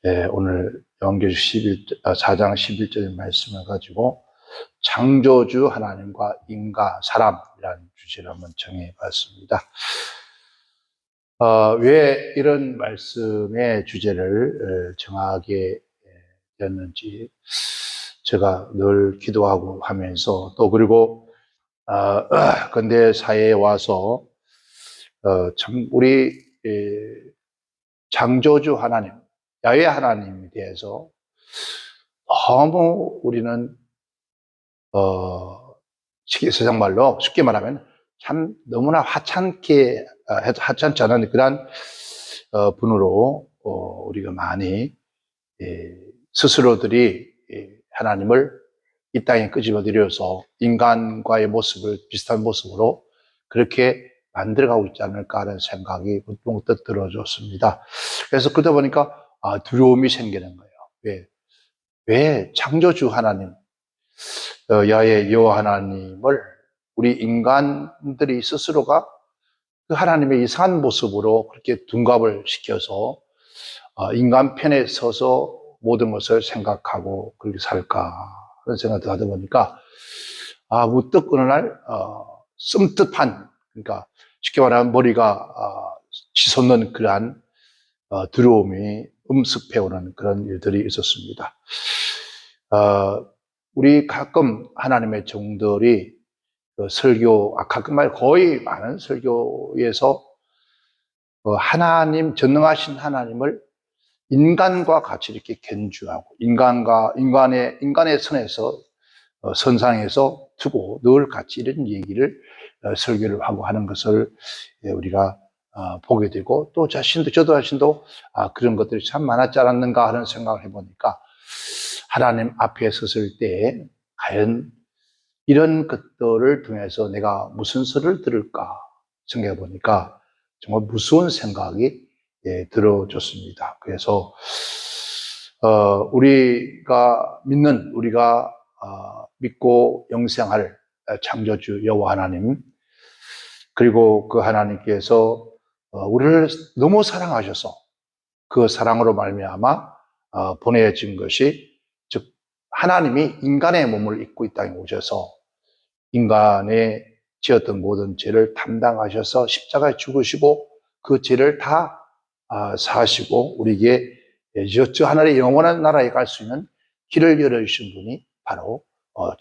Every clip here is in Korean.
오늘 요한계시록 4장 11절 말씀을 가지고 창조주 하나님과 인간, 사람이라는 주제를 한번 정해봤습니다. 왜 이런 말씀의 주제를 정하게 되었는지 제가 늘 기도하고 하면서 또 그리고 근대 사회에 와서 참 우리 창조주 하나님, 야훼 하나님에 대해서 너무 우리는 세상 말로 쉽게 말하면 참 너무나 하찮지 않은 그런 분으로 우리가 많이 스스로들이 하나님을 이 땅에 끄집어들여서 인간과의 모습을 비슷한 모습으로 그렇게 만들어가고 있지 않을까 하는 생각이 문득 들어졌습니다. 그래서 그러다 보니까 두려움이 생기는 거예요. 왜 창조주 하나님, 야훼 여호와 하나님을 우리 인간들이 스스로가 그 하나님의 이상한 모습으로 그렇게 둔갑을 시켜서 인간 편에 서서 모든 것을 생각하고 그렇게 살까 그런 생각을 하다 보니까 문득 어느 날 씀뜻한, 그러니까 쉽게 말하면 머리가 치솟는 그러한 두려움이 음습해오는 그런 일들이 있었습니다. 우리 가끔 하나님의 종들이 가끔 말 거의 많은 설교에서 하나님, 전능하신 하나님을 인간과 같이 이렇게 견주하고 인간의 선에서 선상에서 두고 늘 같이 이런 얘기를 설교를 하고 하는 것을 우리가 보게 되고 또 저도 자신도 그런 것들이 참 많았지 않았는가 하는 생각을 해보니까 하나님 앞에 섰을 때 과연 이런 것들을 통해서 내가 무슨 설을 들을까 생각해 보니까 정말 무서운 생각이 들어졌습니다. 그래서 우리가 믿고 영생할 창조주 여호와 하나님, 그리고 그 하나님께서 우리를 너무 사랑하셔서 그 사랑으로 말미암아 보내진 것이, 즉 하나님이 인간의 몸을 입고 이 땅에 오셔서 인간의 지었던 모든 죄를 담당하셔서 십자가에 죽으시고 그 죄를 다 사시고 우리에게 저 하늘의 영원한 나라에 갈 수 있는 길을 열어주신 분이 바로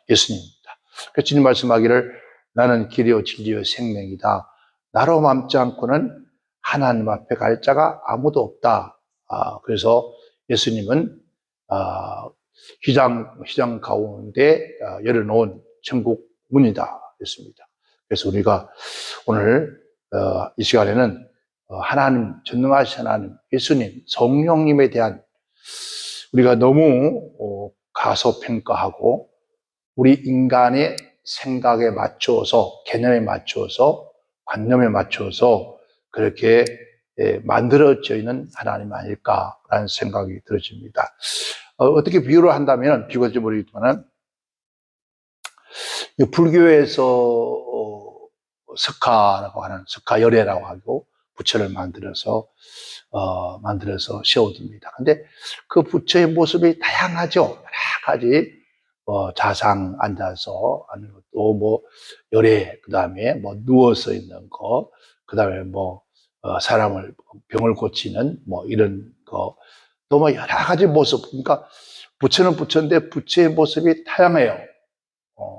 예수님입니다. 그래서 주님 말씀하기를 나는 길이요 진리요 생명이다. 나로 맘지 않고는 하나님 앞에 갈 자가 아무도 없다. 그래서 예수님은 휘장 가운데 열어놓은 천국 문이다 했습니다. 그래서 우리가 오늘 이 시간에는 하나님, 전능하신 하나님, 예수님, 성령님에 대한 우리가 너무 가소평가하고 우리 인간의 생각에 맞추어서, 개념에 맞추어서, 관념에 맞추어서 그렇게 만들어져 있는 하나님 아닐까라는 생각이 들어집니다. 어떻게 비유를 한다면, 비유가 좀 모르겠지만 불교에서 석가라고 하는 석가열애라고 하고 부처를 만들어서 세워둡니다. 근데 그 부처의 모습이 다양하죠. 여러 가지 자상 앉아서 하는 것도 열애, 그 다음에 누워서 있는 거, 그 다음에 사람을 병을 고치는 이런 거, 또 여러 가지 모습. 그러니까 부처는 부처인데 부처의 모습이 다양해요.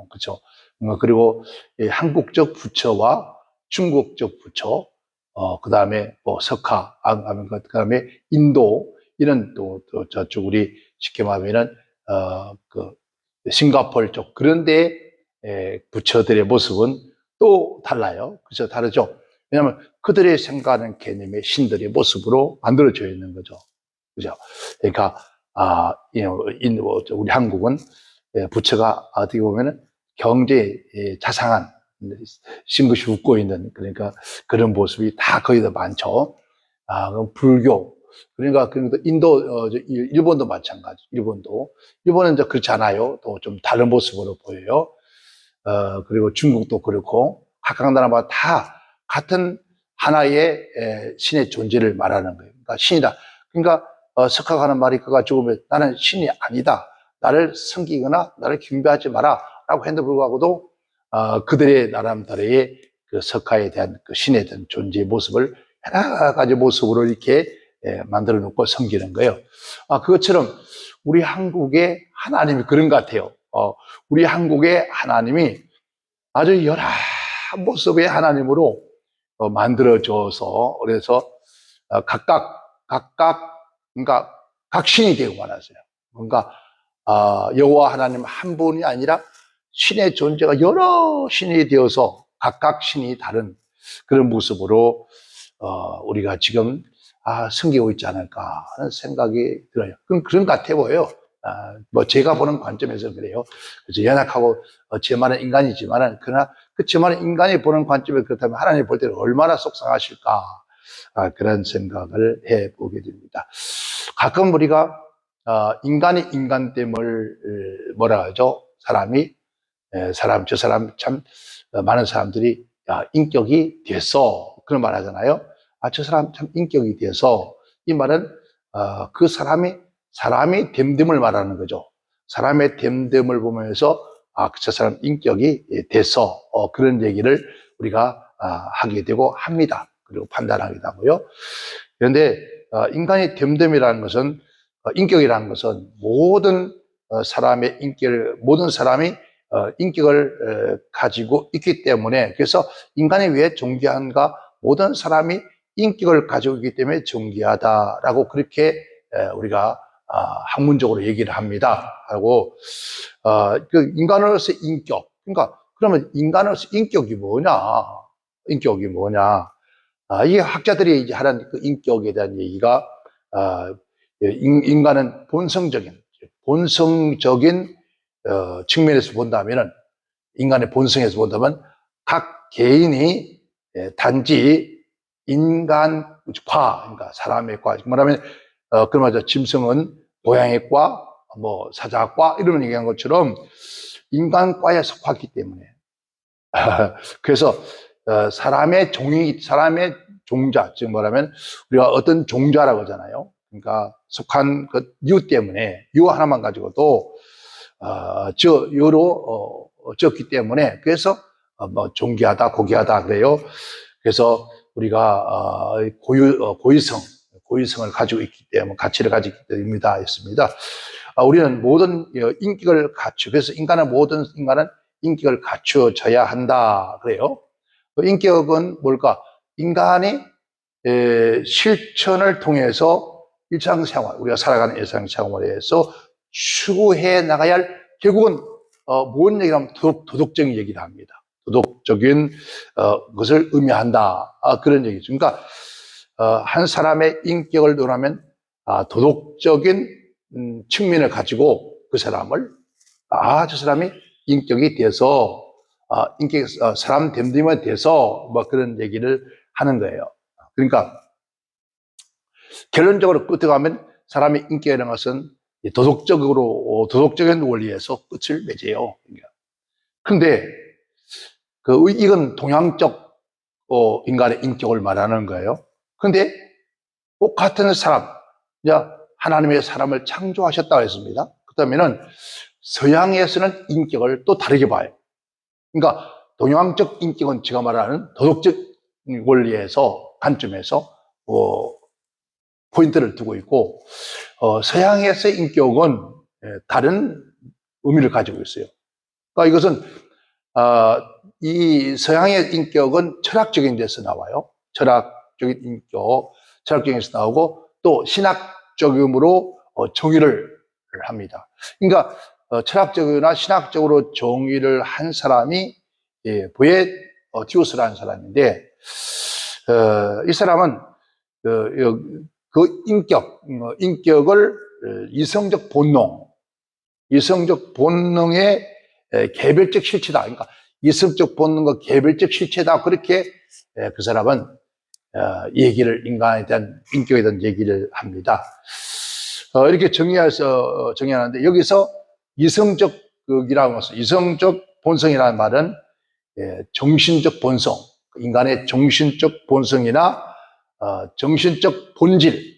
그렇죠. 그리고 한국적 부처와 중국적 부처, 그 다음에 석가, 그 다음에 인도, 이런 또 저쪽 우리 쉽게 말하면은 그 싱가포르 쪽 그런 데 부처들의 모습은 또 달라요. 그렇죠, 다르죠. 왜냐하면 그들의 생각하는 개념의 신들의 모습으로 만들어져 있는 거죠. 그죠. 그러니까 우리 한국은 부처가 어떻게 보면은 경제에 자상한 싱긋이 웃고 있는, 그러니까 그런 모습이 다 거의 다 많죠. 그럼 불교, 그러니까 인도, 일본도 마찬가지. 일본은 이제 그렇지 않아요. 또 좀 다른 모습으로 보여요. 그리고 중국도 그렇고 각각 나라마다 다 같은 하나의 신의 존재를 말하는 거예요. 그러니까 신이다. 그러니까 석학하는 말이 그가 죽으면 나는 신이 아니다. 나를 섬기거나 나를 경배하지 마라. 라고 했는데 불구하고도 그들의 나름대로의 그 석가에 대한 그 신에 대한 존재의 모습을 여러 가지 모습으로 이렇게 만들어 놓고 섬기는 거예요. 그것처럼 우리 한국의 하나님이 그런 것 같아요. 우리 한국의 하나님이 아주 여러 모습의 하나님으로 만들어져서 그래서 각각 그러니까 각 신이 되고 말았어요. 그러니까 여호와 하나님 한 분이 아니라 신의 존재가 여러 신이 되어서 각각 신이 다른 그런 모습으로 우리가 지금 섬기고 있지 않을까 하는 생각이 들어요. 그런 것 같아 보여요. 뭐 제가 보는 관점에서 그래요. 그래서 연약하고 제 말은 인간이지만은 그러나 제 말은 인간이 보는 관점에 그렇다면 하나님 볼 때는 얼마나 속상하실까 그런 생각을 해보게 됩니다. 가끔 우리가 인간이 인간됨을 뭐라 하죠? 저 사람 참 많은 사람들이 인격이 됐어 그런 말 하잖아요. 저 사람 참 인격이 돼서 이 말은 그 사람이 됨됨을 말하는 거죠. 사람의 됨됨을 보면서 저 사람 인격이 돼서 그런 얘기를 우리가 하게 되고 합니다. 그리고 판단하기도 하고요. 그런데 인간의 됨됨이라는 것은 인격이라는 것은 모든 사람이 인격을 가지고 있기 때문에 그래서 인간이 왜 존귀한가? 모든 사람이 인격을 가지고 있기 때문에 존귀하다라고 그렇게 우리가 학문적으로 얘기를 합니다. 하고 그 인간으로서 인격. 그러니까 그러면 인간으로서 인격이 뭐냐? 인격이 뭐냐? 이게 학자들이 이제 하는 그 인격에 대한 얘기가 인간은 본성적인 측면에서 본다면은 인간의 본성에서 본다면 각 개인이 단지 인간과 그러니까 사람의 과 말하면 그러면 짐승은 고양이 과, 뭐 사자과 이런 얘기한 것처럼 인간과에 속하기 때문에 그래서 사람의 종자, 즉 뭐라면 우리가 어떤 종자라고 하잖아요. 그러니까 속한 그 유 때문에 유 하나만 가지고도 유로 졌기 때문에 그래서 뭐 존귀하다, 고귀하다 그래요. 그래서 우리가 고유성을 가지고 있기 때문에 가치를 가지고 있기 때문입니다. 했습니다. 우리는 모든 인격을 그래서 모든 인간은 인격을 갖추어져야 한다 그래요. 인격은 뭘까? 인간이 실천을 통해서 일상생활, 우리가 살아가는 일상생활에서 추구해 나가야 할 결국은 뭔 얘기를 하면 도덕적인 얘기를 합니다. 도덕적인 것을 의미한다. 그런 얘기죠. 그러니까 한 사람의 인격을 논하면 도덕적인 측면을 가지고 그 사람을 저 사람이 인격이 돼서 사람 됨됨이 돼서 뭐 그런 얘기를 하는 거예요. 그러니까 결론적으로 끝에 가면 사람의 인격이라는 것은 도덕적인 원리에서 끝을 맺어요. 그런데 이건 동양적 인간의 인격을 말하는 거예요. 그런데 같은 사람, 하나님의 사람을 창조하셨다고 했습니다. 그렇다면은 서양에서는 인격을 또 다르게 봐요. 그러니까 동양적 인격은 제가 말하는 도덕적 원리에서 관점에서 포인트를 두고 있고 서양에서의 인격은 다른 의미를 가지고 있어요. 그러니까 이것은 이 서양의 인격은 철학적인 데서 나와요. 철학적인 데서 나오고 또 신학적으로 정의를 합니다. 그러니까 철학적이나 신학적으로 정의를 한 사람이 보에티우스라는 사람인데 이 사람은 그 인격을 이성적 본능의 개별적 실체다. 그러니까 이성적 본능과 개별적 실체다. 그렇게 그 사람은 인간에 대한 인격에 대한 얘기를 합니다. 이렇게 정의하는데 여기서 이성적 본성이라는 말은 정신적 본성, 인간의 정신적 본성이나 정신적 본질,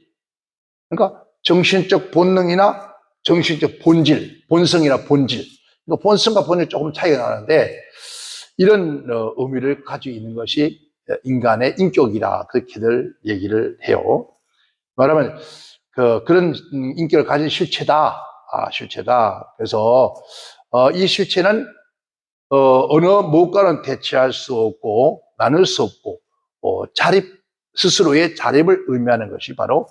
그러니까 정신적 본능이나 정신적 본질, 본성이나 본질. 본성과 본질 조금 차이가 나는데 이런 의미를 가지고 있는 것이 인간의 인격이다. 그렇게들 얘기를 해요. 말하면 그런 인격을 가진 실체다. 실체다. 그래서 이 실체는 어느 무엇과는 대체할 수 없고 나눌 수 없고 스스로의 자립을 의미하는 것이 바로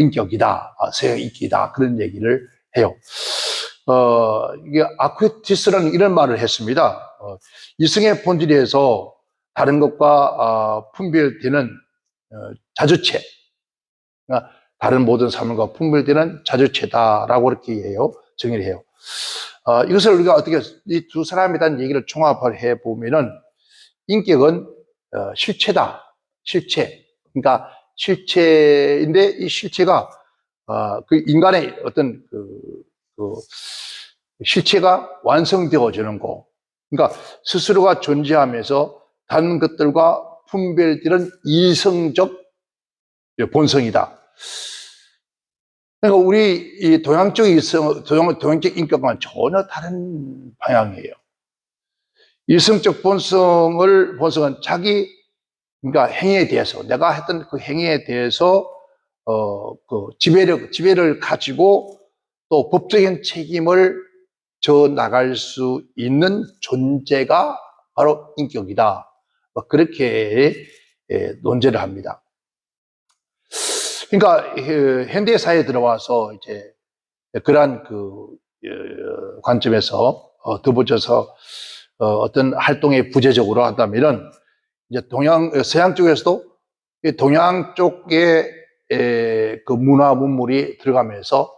인격이다. 서양 인격이다. 그런 얘기를 해요. 이게 아퀴티스라는 이런 말을 했습니다. 이성의 본질에서 다른 것과 분별되는 자주체, 그러니까 다른 모든 사물과 분별되는 자주체다라고 그렇게 해요. 정의를 해요. 이것을 우리가 어떻게 이 두 사람에 대한 얘기를 종합을 해 보면은 인격은 실체다. 실체. 그러니까 실체인데 이 실체가 그 인간의 어떤 그 실체가 완성되어지는 거. 그러니까 스스로가 존재하면서 다른 것들과 분별되는 이성적 본성이다. 그러니까 우리 이 동양적 인격과는 전혀 다른 방향이에요. 이성적 본성은 자기, 그러니까 행위에 대해서, 내가 했던 그 행위에 대해서, 그 지배를 가지고 또 법적인 책임을 져 나갈 수 있는 존재가 바로 인격이다. 그렇게 논제를 합니다. 그러니까 현대 사회에 들어와서 이제 그러한 관점에서 덧붙여서 어떤 활동에 부재적으로 한다면은 이제 서양 쪽에서도 동양 쪽의 그 문화 문물이 들어가면서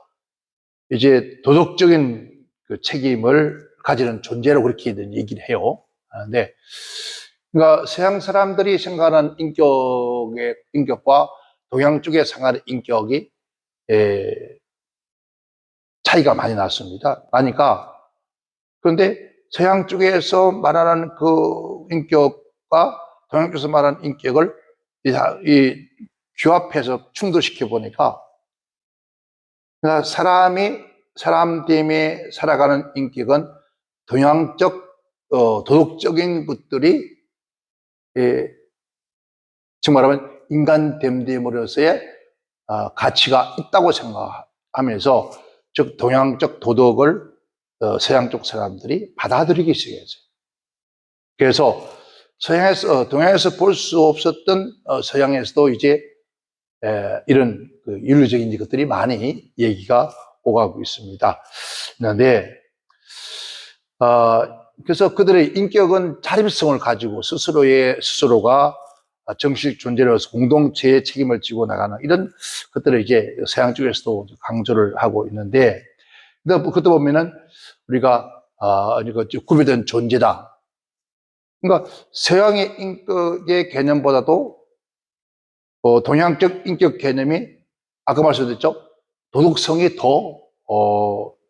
이제 도덕적인 그 책임을 가지는 존재로 그렇게 얘기를 해요. 그런데 그러니까 서양 사람들이 생각하는 인격과 동양 쪽에 생각하는 인격이 차이가 많이 났습니다. 그런데 서양 쪽에서 말하는 그 인격과 동양 쪽에서 말하는 인격을 규합해서 충돌시켜 보니까 그러니까 사람 때문에 살아가는 인격은 동양적 도덕적인 것들이 즉 말하면 인간됨됨으로서의 가치가 있다고 생각하면서 즉 동양적 도덕을 서양쪽 사람들이 받아들이기 시작했어요. 그래서 동양에서 볼 수 없었던 서양에서도 이제 이런 윤리적인 것들이 많이 얘기가 오가고 있습니다. 그런데 그래서 그들의 인격은 자립성을 가지고 스스로가 정식 존재로서 공동체의 책임을 지고 나가는 이런 것들을 이제 서양 쪽에서도 강조를 하고 있는데, 그것도 보면은 우리가 구별된 존재다. 그러니까 서양의 인격의 개념보다도 동양적 인격 개념이 아까 말씀드렸죠. 도덕성이 더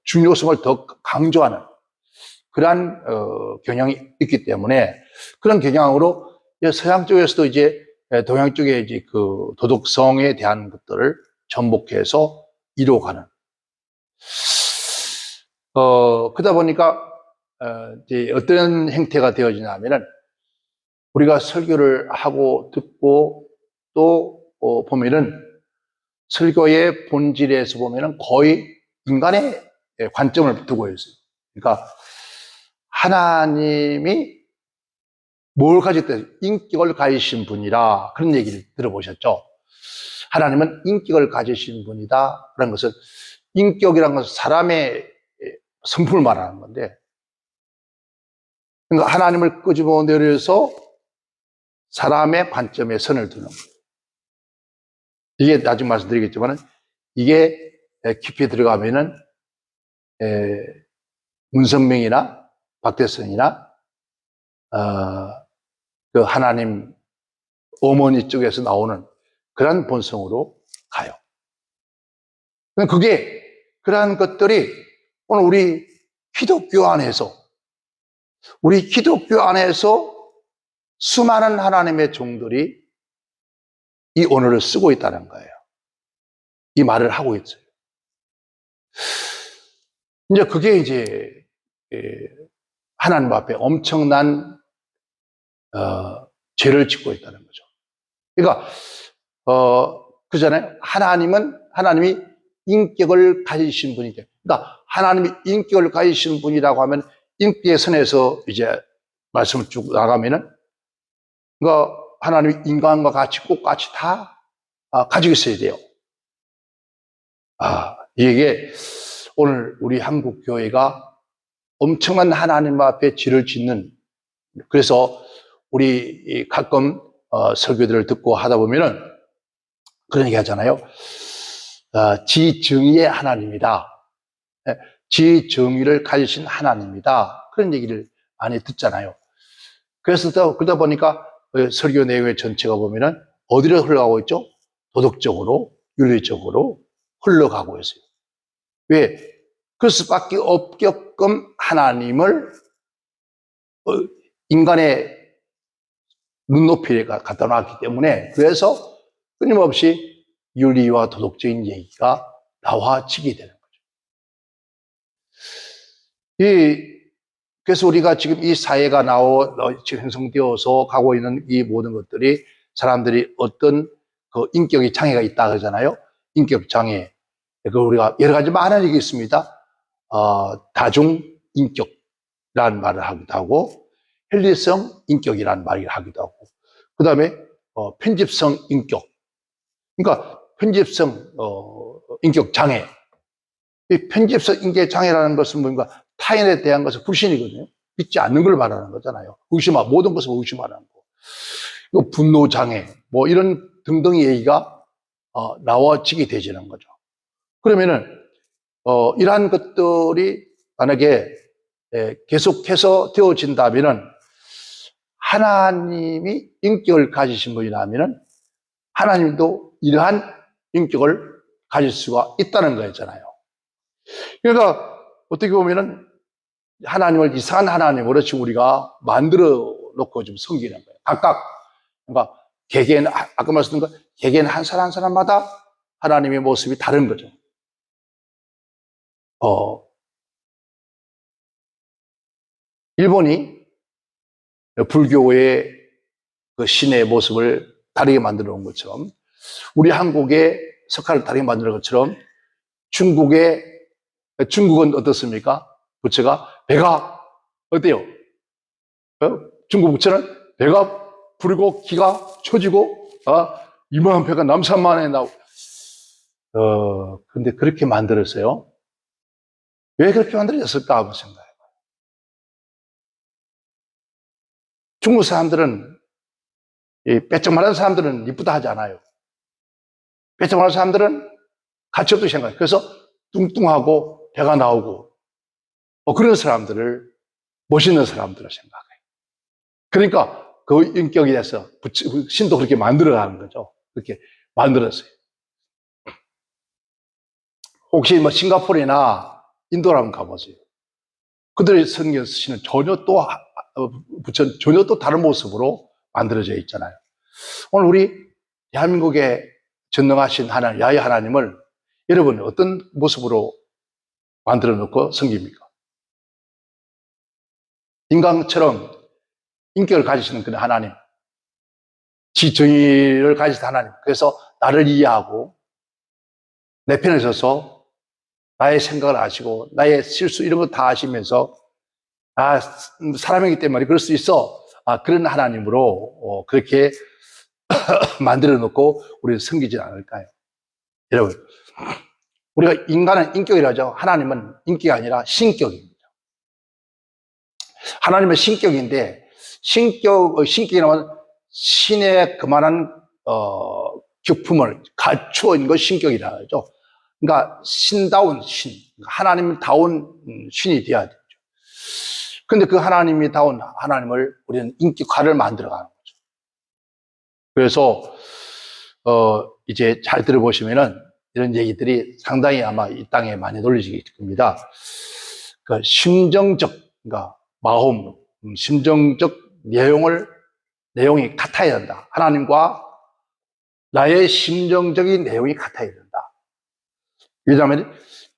중요성을 더 강조하는 그러한 경향이 있기 때문에 그런 경향으로 서양 쪽에서도 이제 동양 쪽에 이제 그 도덕성에 대한 것들을 접목해서 이루어가는. 그러다 보니까 이제 어떤 형태가 되어지냐면은 우리가 설교를 하고 듣고 또 보면은 설교의 본질에서 보면은 거의 인간의 관점을 두고 있어요. 그러니까 하나님이 뭘 가졌대? 인격을 가지신 분이라 그런 얘기를 들어보셨죠? 하나님은 인격을 가지신 분이다. 그런 것은 인격이라는 것은 사람의 성품을 말하는 건데, 그러니까 하나님을 끄집어 내려서 사람의 관점에 선을 두는 거예요. 이게 나중에 말씀드리겠지만 이게 깊이 들어가면은 문선명이나 박대선이나 그 하나님 어머니 쪽에서 나오는 그런 본성으로 가요. 그러한 것들이 오늘 우리 기독교 안에서 수많은 하나님의 종들이 이 언어를 쓰고 있다는 거예요. 이 말을 하고 있어요. 이제 그게 이제 하나님 앞에 엄청난 죄를 짓고 있다는 거죠. 그러니까 그잖아요. 하나님이 인격을 가지신 분이죠. 그러니까 하나님이 인격을 가지신 분이라고 하면 인격의 선에서 이제 말씀을 쭉 나가면은 그러니까 하나님이 인간과 같이 똑같이 다 가지고 있어야 돼요. 이게 오늘 우리 한국 교회가 엄청난 하나님 앞에 죄를 짓는, 그래서 우리 가끔 설교들을 듣고 하다 보면은 그런 얘기 하잖아요. 지정의의 하나님이다. 지정의를 가지신 하나님이다. 그런 얘기를 많이 듣잖아요. 그래서 그러다 보니까 설교 내용의 전체가 보면은 어디로 흘러가고 있죠? 도덕적으로, 윤리적으로 흘러가고 있어요. 왜? 그럴 수밖에 없게끔 하나님을 인간의 눈높이에 갖다 놨기 때문에, 그래서 끊임없이 윤리와 도덕적인 얘기가 나와지게 되는 거죠. 그래서 우리가 지금 이 사회가 지금 형성되어서 가고 있는 이 모든 것들이 사람들이 어떤 그 인격의 장애가 있다 그러잖아요. 인격 장애. 그 우리가 여러 가지 많은 얘기 있습니다. 다중 인격이라는 말을 하기도 하고, 편리성 인격이라는 말을 하기도 하고, 그 다음에 편집성 인격. 그러니까 편집성 인격 장애. 이 편집성 인격 장애라는 것은 뭔가 타인에 대한 것은 불신이거든요. 믿지 않는 걸 말하는 거잖아요. 모든 것을 의심하는 거. 분노 장애, 뭐 이런 등등의 얘기가 나와지게 되지는 거죠. 그러면은 이러한 것들이 만약에 계속해서 되어진다면은, 하나님이 인격을 가지신 분이라면은 하나님도 이러한 인격을 가질 수가 있다는 거였잖아요. 그러니까 어떻게 보면은 하나님을 이상한 하나님으로 지금 우리가 만들어 놓고 좀 섬기는 거예요. 각각. 그러니까 개개인, 아까 말씀드린 거, 개개인 한 사람 한 사람마다 하나님의 모습이 다른 거죠. 일본이 불교의 그 신의 모습을 다르게 만들어 놓은 것처럼, 우리 한국의 석화를 다르게 만드는 것처럼, 중국은 어떻습니까? 부처가 배가 어때요? 중국 부처는 배가 부르고 기가 쳐지고 이만한 배가 남산만에 나오고. 근데 그렇게 만들었어요. 왜 그렇게 만들어졌을까 하고 생각해요. 중국 사람들은, 빼쩍마른 사람들은 이쁘다 하지 않아요. 빼쩍마른 사람들은 가치 없다고 생각해요. 그래서 뚱뚱하고 배가 나오고 그런 사람들을 멋있는 사람들을 생각해요. 그러니까 그 인격에 대해서 신도 그렇게 만들어가는 거죠. 그렇게 만들었어요. 혹시 뭐 싱가포르나 인도라면 가보세요. 그들의 성경 신은 부처는 전혀 또 다른 모습으로 만들어져 있잖아요. 오늘 우리 대한민국의 전능하신 하나님, 야훼 하나님을 여러분 어떤 모습으로 만들어 놓고 섬깁니까? 인간처럼 인격을 가지시는 그런 하나님, 지정의를 가지신 하나님. 그래서 나를 이해하고 내 편에 서서 나의 생각을 아시고 나의 실수 이런 거 다 아시면서 사람이기 때문에 그럴 수 있어. 그런 하나님으로 그렇게 만들어 놓고 우리를 섬기지 않을까요? 여러분, 우리가 인간은 인격이라죠. 하나님은 인격이 아니라 신격입니다. 하나님은 신격인데, 신격이라면 신의 그만한 격품을 갖추어 있는 것 신격이라 하죠. 그러니까 신다운 신, 하나님다운 신이 되어야 되죠. 근데 그 하나님다운 하나님을 우리는 인격화를 만들어가는 거죠. 그래서 이제 잘 들어보시면은 이런 얘기들이 상당히 아마 이 땅에 많이 놀리실 겁니다. 그 심정적, 그러니까 마음, 심정적 내용이 같아야 된다. 하나님과 나의 심정적인 내용이 같아야 된다. 왜냐하면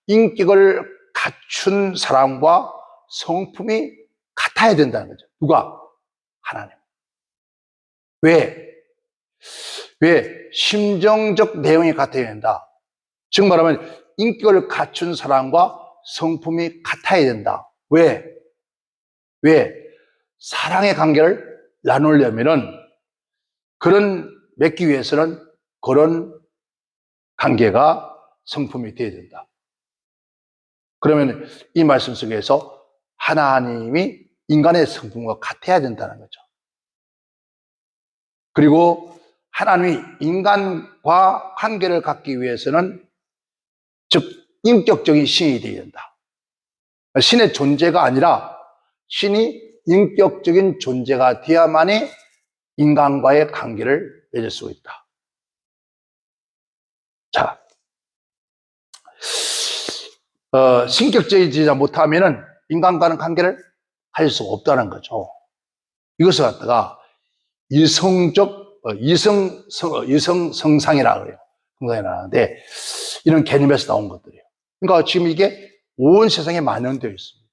인격을 갖춘 사랑과 성품이 같아야 된다는 거죠. 누가? 하나님. 왜? 심정적 내용이 같아야 된다. 즉 말하면 인격을 갖춘 사람과 성품이 같아야 된다. 왜? 사랑의 관계를 나누려면은 그런 맺기 위해서는 그런 관계가 성품이 되어야 된다. 그러면 이 말씀 속에서 하나님이 인간의 성품과 같아야 된다는 거죠. 그리고 하나님이 인간과 관계를 갖기 위해서는 즉 인격적인 신이 되어야 된다. 신의 존재가 아니라 신이 인격적인 존재가 되어야만이 인간과의 관계를 맺을 수 있다. 자, 신격적이지 못하면은 인간과는 관계를 할 수가 없다는 거죠. 이것을 갖다가 이성성상이라고 그래요. 성상이라고 하는데 이런 개념에서 나온 것들이에요. 그러니까 지금 이게 온 세상에 만연되어 있습니다.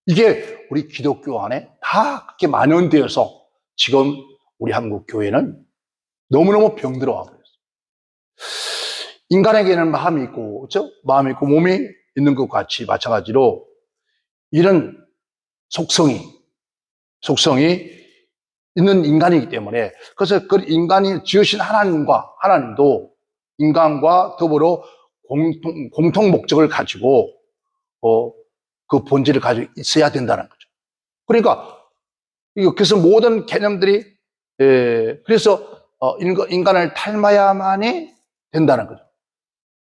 이게 우리 기독교 안에 다 그렇게 만연되어서 지금 우리 한국 교회는 너무너무 병들어와 버렸어요. 인간에게는 마음이 있고, 그렇죠? 마음이 있고 몸이 있는 것 같이 마찬가지로 이런 속성이 있는 인간이기 때문에 그래서 그 인간이 지으신 하나님도 인간과 더불어 공통 목적을 가지고 그 본질을 가지고 있어야 된다는 거죠. 그러니까 그래서 모든 개념들이 그래서 인간을 닮아야만이 된다는 거죠.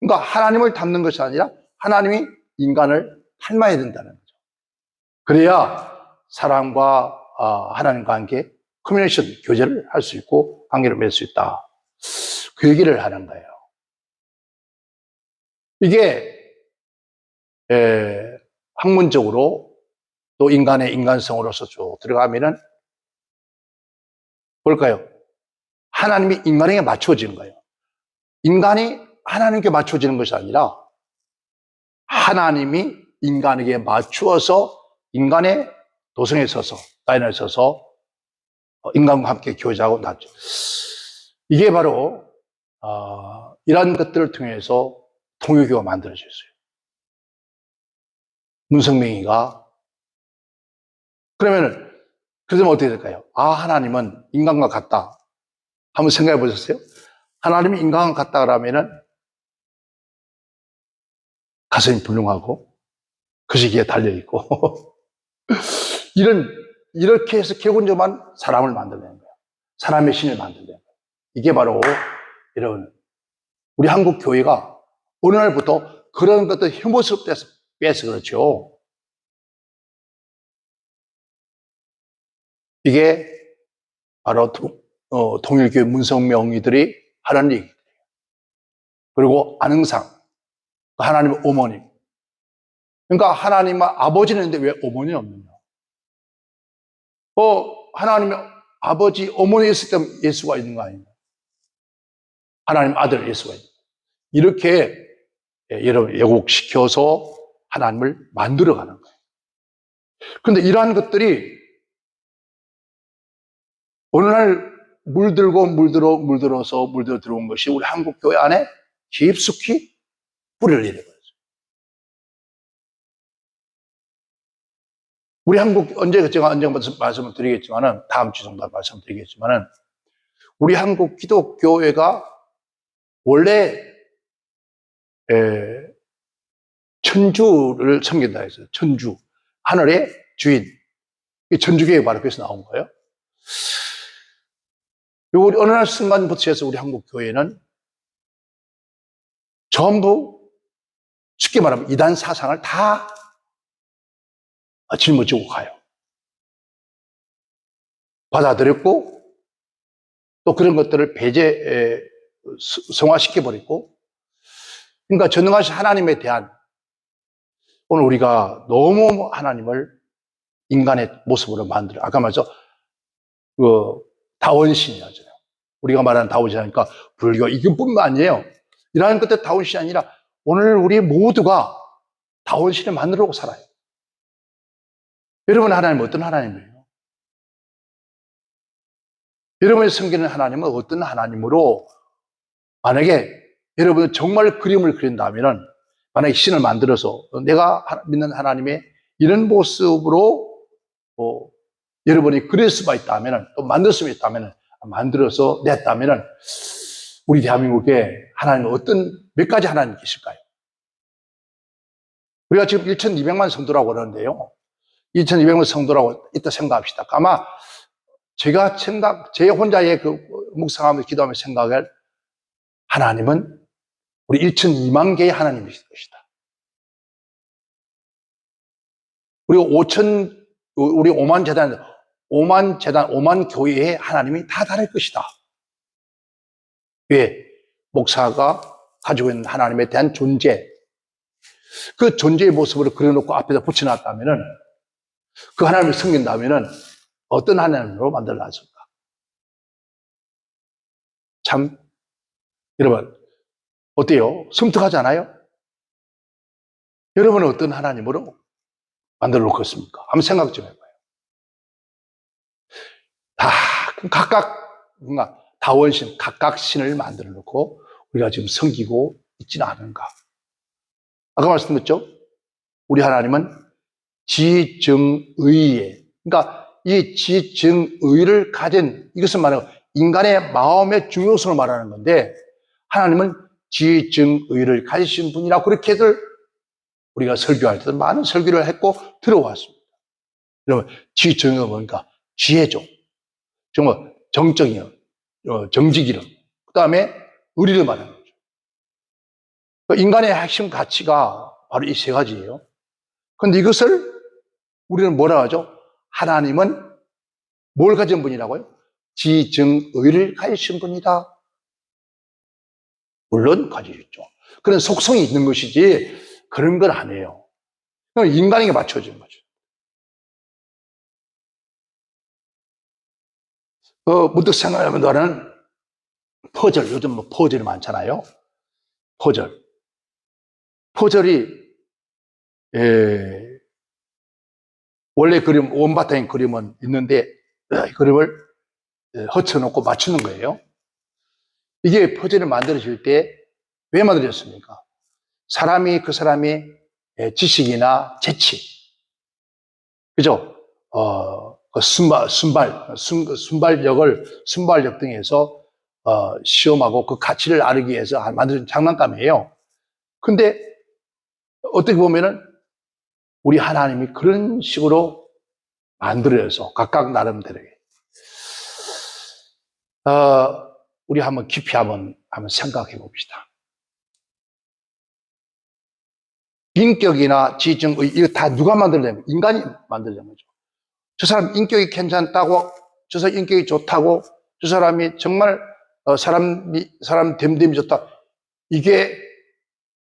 그러니까 하나님을 닮는 것이 아니라 하나님이 인간을 닮아야 된다는 거죠. 그래야 사람과 하나님과 함께 커뮤니케이션, 교제를 할 수 있고 관계를 맺을 수 있다. 그 얘기를 하는 거예요. 이게 학문적으로 또 인간의 인간성으로서 쭉 들어가면은 뭘까요? 하나님이 인간에게 맞춰지는 거예요. 인간이 하나님께 맞춰지는 것이 아니라 하나님이 인간에게 맞추어서 인간의 도성에 서서 라인에 서서 인간과 함께 교제하고 낳죠. 이게 바로 이러한 것들을 통해서 통일교가 만들어졌어요. 문성명이가 그러면 어떻게 될까요? 하나님은 인간과 같다. 한번 생각해 보셨어요? 하나님이 인간과 같다 그러면은 가슴이 불능하고 그 시기에 달려있고 이렇게 해서 결국은 사람을 만들어낸 거예요. 사람의 신을 만들어낸 거예요. 이게 바로 이런 우리 한국 교회가 어느 날부터 그런 것들 혐오스럽게 빼서 그렇죠. 이게 바로 통일교회 문성명의들이 하는 얘기예요. 그리고 안흥상 하나님의 어머님. 그러니까 하나님의 아버지는 있는데 왜 어머니 없느냐? 하나님의 아버지, 어머니 있을 때 예수가 있는 거 아닌가? 하나님 아들 예수가 있는 거. 이렇게 여러분 왜곡시켜서 하나님을 만들어가는 거예요. 그런데 이러한 것들이 어느 날 물들어서 들어온 것이 우리 한국 교회 안에 깊숙이 뿌리를 내려버렸어요. 우리 한국 제가 언제 말씀을 드리겠지만은 다음 주 정도 말씀드리겠지만은 우리 한국 기독교회가 원래 천주를 섬긴다 했어요. 천주 하늘의 주인. 천주교회 바로 그래서 나온 거예요. 우리 어느 날 순간부터 해서 우리 한국 교회는 전부 쉽게 말하면 이단 사상을 다 짊어지고 가요. 받아들였고 또 그런 것들을 성화시켜버리고 그러니까 전능하신 하나님에 대한 오늘 우리가 너무 하나님을 인간의 모습으로 만들어 아까 말해서 다원신이잖아요. 우리가 말하는 다원신이니까 불교 이것뿐만 아니에요. 이러한 것들 다원신이 아니라 오늘 우리 모두가 다원신을 만들려고 살아요. 여러분 하나님은 어떤 하나님이에요? 여러분이 섬기는 하나님은 어떤 하나님으로, 만약에 여러분은 정말 그림을 그린다면, 만약에 신을 만들어서 내가 믿는 하나님의 이런 모습으로 여러분이 그릴 수가 있다면, 또 만들 수 있다면, 만들어서 냈다면, 우리 대한민국에 하나님은 몇 가지 하나님이 계실까요? 우리가 지금 1200만 성도라고 그러는데요. 2200만 성도라고 이따 생각합시다. 아마 제 혼자의 그 묵상하면서 기도하면서 생각할 하나님은 우리 1002만 개의 하나님이실 것이다. 우리 5만 재단, 5만 교회의 하나님이 다 다를 것이다. 왜? 목사가 가지고 있는 하나님에 대한 존재, 그 존재의 모습으로 그려놓고 앞에다 붙여놨다면은, 그 하나님을 섬긴다면은 어떤 하나님으로 만들어놨을까? 참, 여러분, 어때요? 섬뜩하지 않아요? 여러분은 어떤 하나님으로 만들어 놓겠습니까? 한번 생각 좀 해봐요. 각각, 뭔가, 다원신, 각각 신을 만들어 놓고 우리가 지금 섬기고 있지는 않은가? 아까 말씀드렸죠? 우리 하나님은 지정의에, 그러니까 이 지정의를 가진, 이것은 말하는 인간의 마음의 중요성을 말하는 건데, 하나님은 지정의를 가지신 분이라고 그렇게들 우리가 설교할 때도 많은 설교를 했고 들어왔습니다. 여러분, 지정의가 뭡니까? 지혜죠. 정말 정적이요, 정직이요. 그 다음에 의리를 말하는 거죠. 인간의 핵심 가치가 바로 이 세 가지예요. 그런데 이것을 우리는 뭐라 하죠? 하나님은 뭘 가진 분이라고요? 지정의를 가지신 분이다. 물론 가지셨죠. 그런 속성이 있는 것이지 그런 건 아니에요. 인간에게 맞춰진 거죠. 문득 생각하면 나는 퍼즐, 요즘 뭐 퍼즐이 많잖아요. 퍼즐이 원래 그림, 원바탕 그림은 있는데 그림을 허쳐놓고 맞추는 거예요. 이게 퍼즐을 만들어질 때 왜 만들어졌습니까? 그 사람이 지식이나 재치, 그죠? 순발력 등에서 시험하고 그 가치를 알기 위해서 만든 장난감이에요. 근데 어떻게 보면은 우리 하나님이 그런 식으로 만들어서 각각 나름대로게 우리 한번 깊이 한번 생각해 봅시다. 인격이나 지정의, 이거 다 누가 만들려면? 인간이 만들려는 거죠. 저 사람 인격이 괜찮다고, 저 사람 인격이 좋다고, 저 사람이 정말 사람 됨됨이 좋다. 이게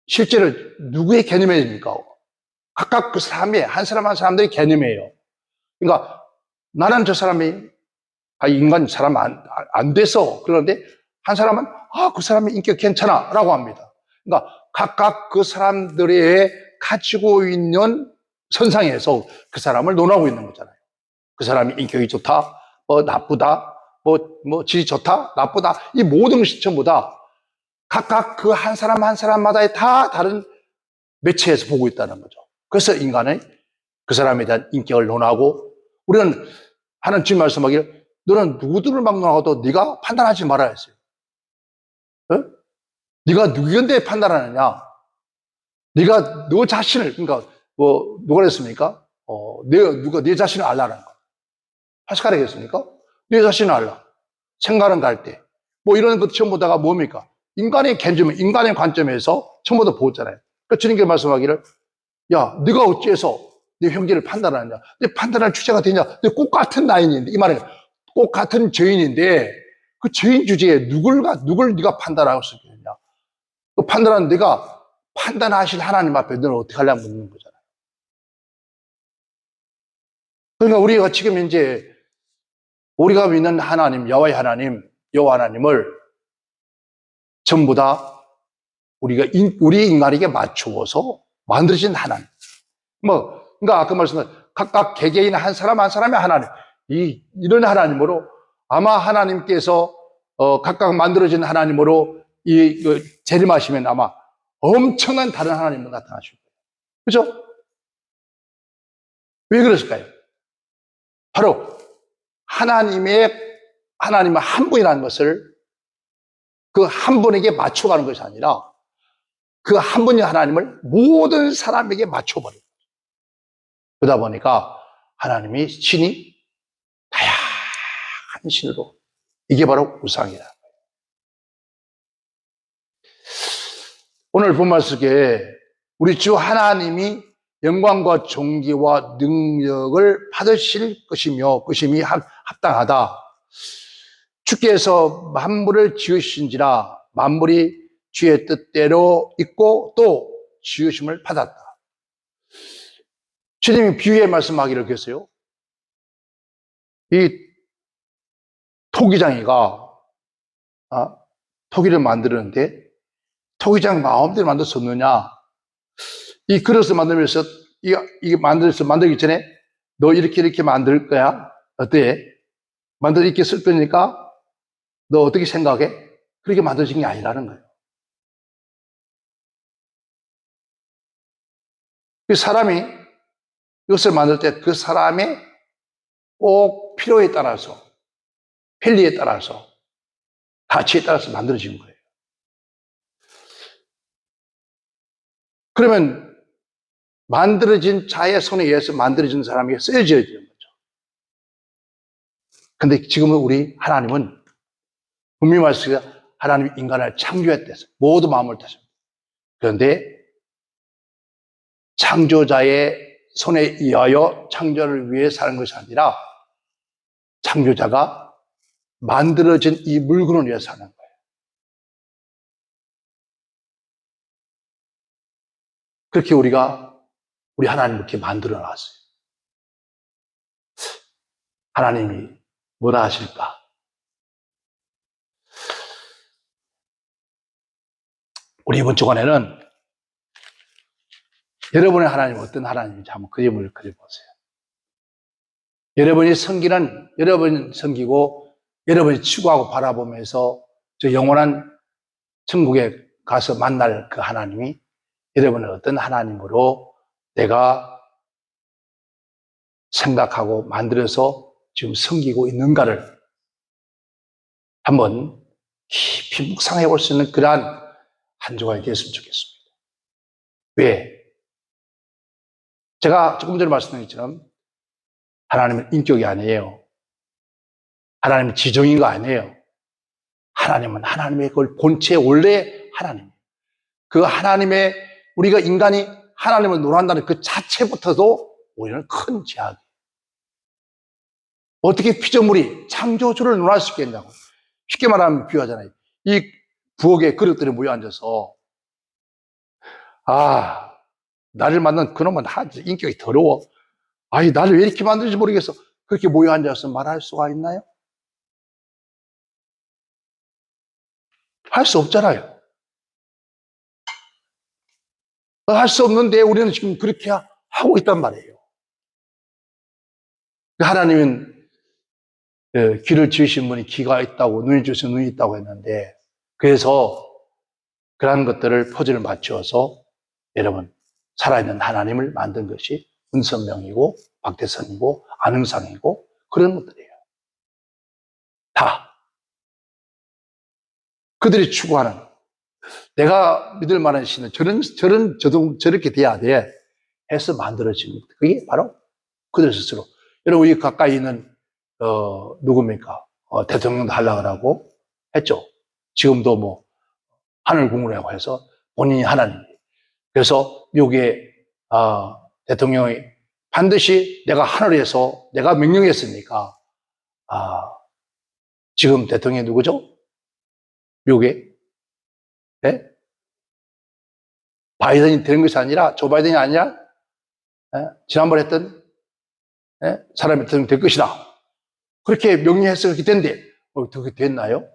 실제로 누구의 개념입니까? 각각 그 사람의, 한 사람 한 사람들의 개념이에요. 그러니까 나는 저 사람이 인간 사람 안 돼서 그러는데 한 사람은 그 사람의 인격 괜찮아 라고 합니다. 그러니까 각각 그 사람들의 가지고 있는 선상에서 그 사람을 논하고 있는 거잖아요. 그 사람이 인격이 좋다, 나쁘다, 질이 좋다, 나쁘다, 이 모든 것이 전부 다 각각 그 한 사람 한 사람마다의 다 다른 매체에서 보고 있다는 거죠. 그래서 인간은 그 사람에 대한 인격을 논하고, 우리는 하나님 주님 말씀하기를 너는 누구들을 막 논하고도 네가 판단하지 말아야 했어요. 네가 누구인데 판단하느냐? 네가 너 자신을, 그러니까 누가 그랬습니까? 네 자신을 알라는 거. 파스칼이 그랬습니까? 네 자신을 알라. 생각은 갈 때. 이런 것 전부 다가 뭡니까? 인간의 관점에서 전부 다 보았잖아요. 그러니까 주님께서 말씀하기를, 야, 네가 어찌해서 네 형제를 판단하느냐? 네 판단할 주체가 되냐? 네 꼭 같은 나인인데, 이 말은 꼭 같은 죄인인데, 그 죄인 주제에 누굴 네가 판단하고 있겠느냐? 그 판단하는 네가 판단하실 하나님 앞에 너는 어떻게 하려고 묻는 거잖아요. 그러니까 우리가 지금 이제 우리가 믿는 하나님, 여호와 하나님을 전부 다 우리 인간에게 맞추어서 만들어진 하나님. 그러니까 아까 말씀드린 각각 개개인 한 사람 한 사람의 하나님, 이런 하나님으로 아마 하나님께서 각각 만들어진 하나님으로 재림하시면 아마 엄청난 다른 하나님으로 나타나실 거예요. 그렇죠? 왜 그랬을까요? 바로 하나님은 한 분이라는 것을 그 한 분에게 맞춰가는 것이 아니라 그 한 분의 하나님을 모든 사람에게 맞춰버려요. 그러다 보니까 하나님이 신이 다양한 신으로, 이게 바로 우상이라. 오늘 본문 속에 우리 주 하나님이 영광과 존귀와 능력을 받으실 것임이 합당하다. 주께서 만물을 지으신지라 만물이 주의 뜻대로 있고 또 지으심을 받았다. 주님이 비유에 말씀하기를 계세요. 이 토기장이가 토기를 만드는데 토기장 마음대로 만들 수 없느냐? 이 그릇을 만들면서 이게 만들기 전에 너 이렇게 만들 거야? 어때? 이렇게 쓸 거니까 너 어떻게 생각해? 그렇게 만들어진 게 아니라는 거예요. 그 사람이 이것을 만들 때 그 사람의 꼭 필요에 따라서, 편리에 따라서, 가치에 따라서 만들어진 거예요. 그러면 만들어진 자의 손에 의해서 만들어진 사람이 쓰여져야 되는 거죠. 근데 지금은 우리 하나님은 분명히 말씀하시죠. 하나님이 인간을 창조했대서 모두 마음을 타십니다. 그런데 창조자의 손에 의하여 창조를 위해 사는 것이 아니라 창조자가 만들어진 이 물건을 위해 사는 거예요. 그렇게 우리 하나님을 이렇게 만들어 놨어요. 하나님이 뭐라 하실까? 우리 이번 주간에는 여러분의 하나님은 어떤 하나님인지 한번 그림을 그려보세요. 여러분이 섬기고 여러분이 추구하고 바라보면서 저 영원한 천국에 가서 만날 그 하나님이 여러분은 어떤 하나님으로 내가 생각하고 만들어서 지금 섬기고 있는가를 한번 깊이 묵상해 볼 수 있는 그러한 한 주간이 됐으면 좋겠습니다. 왜? 제가 조금 전에 말씀드린 것처럼 하나님은 인격이 아니에요. 하나님은 지정인 거 아니에요. 하나님은 하나님의 그 본체 원래 하나님. 그 하나님의 우리가 인간이 하나님을 논한다는 그 자체부터도 우리는 큰 제약이에요. 어떻게 피조물이 창조주를 논할 수 있겠냐고. 쉽게 말하면 비유하잖아요. 이 부엌에 그릇들이 모여 앉아서 나를 만난 그놈은 인격이 더러워. 나를 왜 이렇게 만드는지 모르겠어. 그렇게 모여 앉아서 말할 수가 있나요? 할 수 없잖아요. 할 수 없는데 우리는 지금 그렇게 하고 있단 말이에요. 하나님은 귀를 지으신 분이 귀가 있다고, 눈이 주신 눈이 있다고 했는데, 그래서 그러한 것들을 퍼즐을 맞추어서 여러분 살아있는 하나님을 만든 것이 문선명이고 박대선이고 안흥상이고 그런 것들이에요. 다 그들이 추구하는, 내가 믿을 만한 신은 저렇게 돼야 돼 해서 만들어진 것. 그게 바로 그들 스스로. 여러분, 이 가까이 있는 누굽니까? 대통령도 하려고 하고 했죠. 지금도 뭐 하늘궁이라고 해서 본인이 하나님. 그래서 미국의 대통령이 반드시 내가 하늘에서 내가 명령했으니까 지금 대통령이 누구죠? 미국의 네? 바이든이 되는 것이 아니라 조 바이든이 아니라 지난번에 했던 사람이 대통령 될 것이다. 그렇게 명령해서 그렇게 된대. 그렇게 됐나요?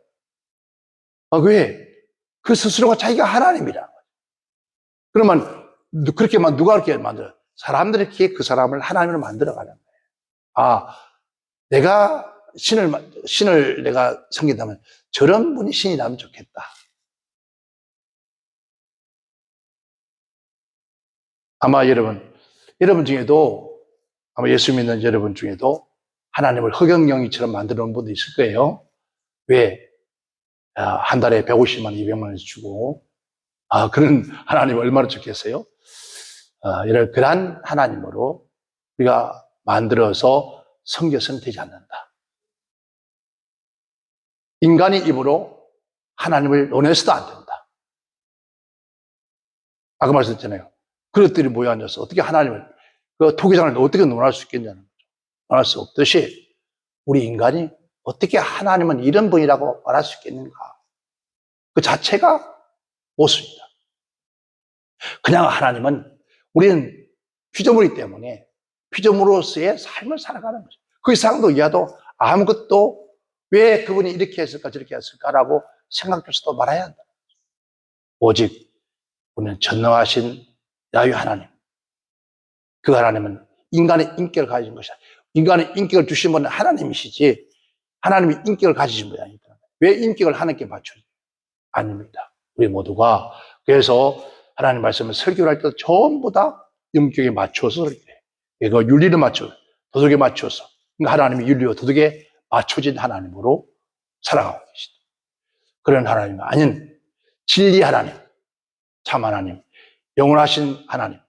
왜? 그 스스로가 자기가 하나님이라. 그러면 그렇게만 누가 그렇게 만들어? 사람들이 이렇게 그 사람을 하나님으로 만들어가는 거예요. 아, 내가 신을 내가 섬긴다면 저런 분이 신이라면 좋겠다. 아마 여러분 중에도, 아마 예수 믿는 여러분 중에도 하나님을 흑영영이처럼 만들어 놓은 분도 있을 거예요. 왜? 한 달에 150만 원, 200만 원씩 주고, 그런 하나님 얼마나 좋겠어요? 그러한 하나님으로 우리가 만들어서 섬겨서는 되지 않는다. 인간의 입으로 하나님을 논해서도 안 된다. 아까 말씀드렸잖아요. 그릇들이 모여 앉아서 어떻게 하나님을, 그 토기장을 어떻게 논할 수 있겠냐는 거죠. 논할 수 없듯이 우리 인간이 어떻게 하나님은 이런 분이라고 말할 수 있겠는가. 그 자체가 모순이다. 그냥 하나님은 우리는 피조물이기 때문에 피조물로서의 삶을 살아가는 거죠. 그 이상도 이하도 아무것도 왜 그분이 이렇게 했을까 저렇게 했을까라고 생각해서도 말아야 한다. 오직 우리는 전능하신 야훼 하나님, 그 하나님은 인간의 인격을 가진 것이다. 인간의 인격을 주신 분은 하나님이시지 하나님이 인격을 가지신 분이 아니다. 왜 인격을 하나님께 맞춰요? 아닙니다. 우리 모두가 그래서 하나님 말씀을 설교를 할 때 전부 다 인격에 맞춰서 설교해요. 이거 윤리를 맞춰, 도덕에 맞춰서. 그러니까 하나님이 윤리와 도덕에 맞춰진 하나님으로 살아가고 계시다. 그런 하나님이 아닌 진리 하나님, 참 하나님, 영원하신 하나님,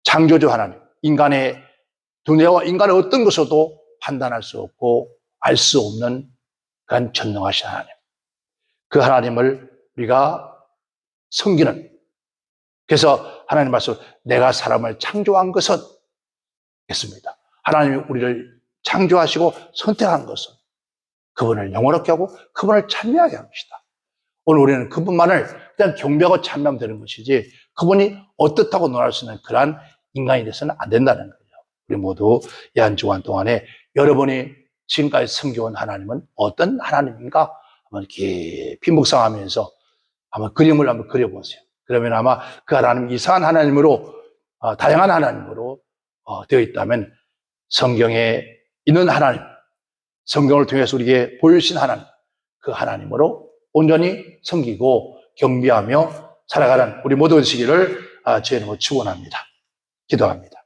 창조주 하나님, 인간의 두뇌와 인간의 어떤 것으로도 판단할 수 없고 알 수 없는 그런 전능하신 하나님. 그 하나님을 우리가 섬기는, 그래서 하나님 말씀, 내가 사람을 창조한 것은 했습니다. 하나님이 우리를 창조하시고 선택한 것은 그분을 영원롭게 하고 그분을 찬미하게 한 것이다. 오늘 우리는 그분만을 그냥 경배하고 찬미하면 되는 것이지 그분이 어떻다고 논할 수 있는 그러한 인간이 돼서는 안 된다는 거예요. 우리 모두 이 한 주간 동안에 여러분이 지금까지 섬겨온 하나님은 어떤 하나님인가 한번 깊이 묵상하면서 한번 그림을 한번 그려보세요. 그러면 아마 그 하나님 이상한 하나님으로 다양한 하나님으로 되어 있다면 성경에 있는 하나님, 성경을 통해서 우리에게 보여주신 하나님, 그 하나님으로 온전히 섬기고 경배하며 살아가는 우리 모두 되시기를 주의 이름으로 축원합니다. 기도합니다.